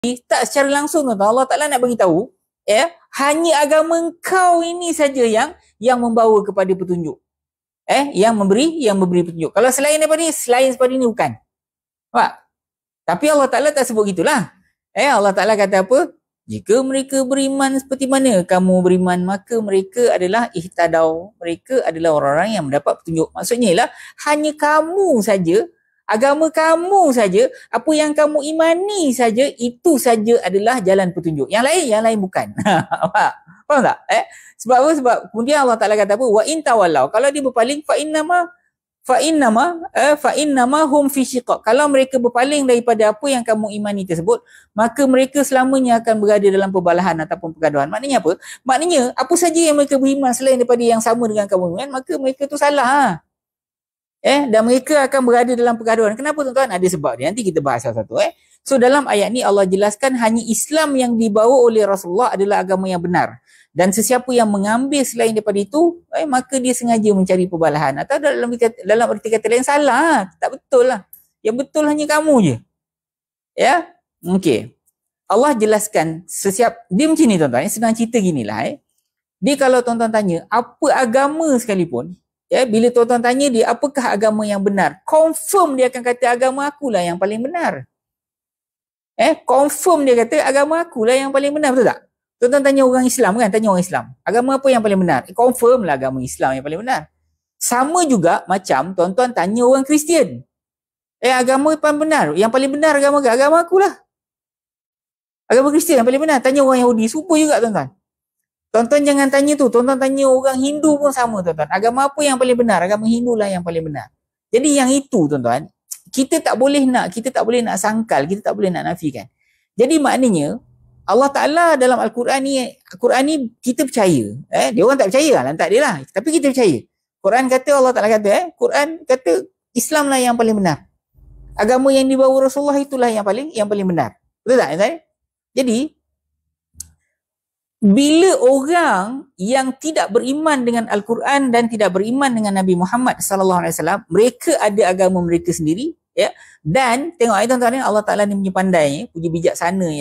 tak secara langsung tuan, Allah Ta'ala nak bagi tahu, ya, hanya agama engkau ini saja yang membawa kepada petunjuk. Yang memberi petunjuk. Kalau selain daripada ini bukan. Nampak? Tapi Allah Ta'ala tak sebut gitulah. Allah Ta'ala kata apa? Jika mereka beriman seperti mana kamu beriman, maka mereka adalah ihtadau. Mereka adalah orang-orang yang mendapat petunjuk. Maksudnya ialah hanya kamu saja, agama kamu saja, apa yang kamu imani saja, itu saja adalah jalan petunjuk. Yang lain bukan. Faham tak? Sebab apa? Sebab kemudian Allah Ta'ala kata apa? Wa in tawallau. Kalau dia berpaling, fa innama hum fi syiqaq. Kalau mereka berpaling daripada apa yang kamu imani tersebut, maka mereka selamanya akan berada dalam perbalahan ataupun pergaduhan. Maknanya apa? Maknanya apa saja yang mereka beriman selain daripada yang sama dengan kamu beriman, maka mereka tu salah. Dan mereka akan berada dalam pergaduhan. Kenapa tuan-tuan? Ada sebab dia. Nanti kita bahas satu-satu. So dalam ayat ni Allah jelaskan hanya Islam yang dibawa oleh Rasulullah adalah agama yang benar. Dan sesiapa yang mengambil selain daripada itu, maka dia sengaja mencari perbalahan. Atau dalam arti kata lain salah. Tak betul lah. Yang betul hanya kamu je. Ya? Okey. Allah jelaskan dia macam ni tuan-tuan. Senang cerita ginilah. Dia kalau tuan-tuan tanya, apa agama sekalipun, bila tuan-tuan tanya dia, apakah agama yang benar? Confirm dia akan kata agama akulah yang paling benar. Confirm dia kata agama akulah yang paling benar. Betul tak? Tuan-tuan tanya orang Islam kan? Tanya orang Islam. Agama apa yang paling benar? Confirm lah agama Islam yang paling benar. Sama juga macam tuan-tuan tanya orang Kristian. Agama yang paling benar? Yang paling benar agama ke? Agama akulah. Agama Kristian yang paling benar. Tanya orang Yahudi. Serupa juga tuan-tuan. Tuan-tuan jangan tanya tu. Tuan-tuan tanya orang Hindu pun sama tuan-tuan. Agama apa yang paling benar? Agama Hindu lah yang paling benar. Jadi yang itu tuan-tuan, kita tak boleh nak sangkal, kita tak boleh nak nafikan. Jadi maknanya Allah Ta'ala dalam Al-Quran ni kita percaya. Dia orang tak percaya lah, lantak dia lah. Tapi kita percaya. Quran kata, Allah Ta'ala kata, Quran kata Islam lah yang paling benar. Agama yang dibawa Rasulullah itulah yang paling benar. Betul tak? Jadi bila orang yang tidak beriman dengan Al-Quran dan tidak beriman dengan Nabi Muhammad SAW, mereka ada agama mereka sendiri, dan tengok tuan-tuan, Allah Ta'ala ni punya pandai, punya bijaksana.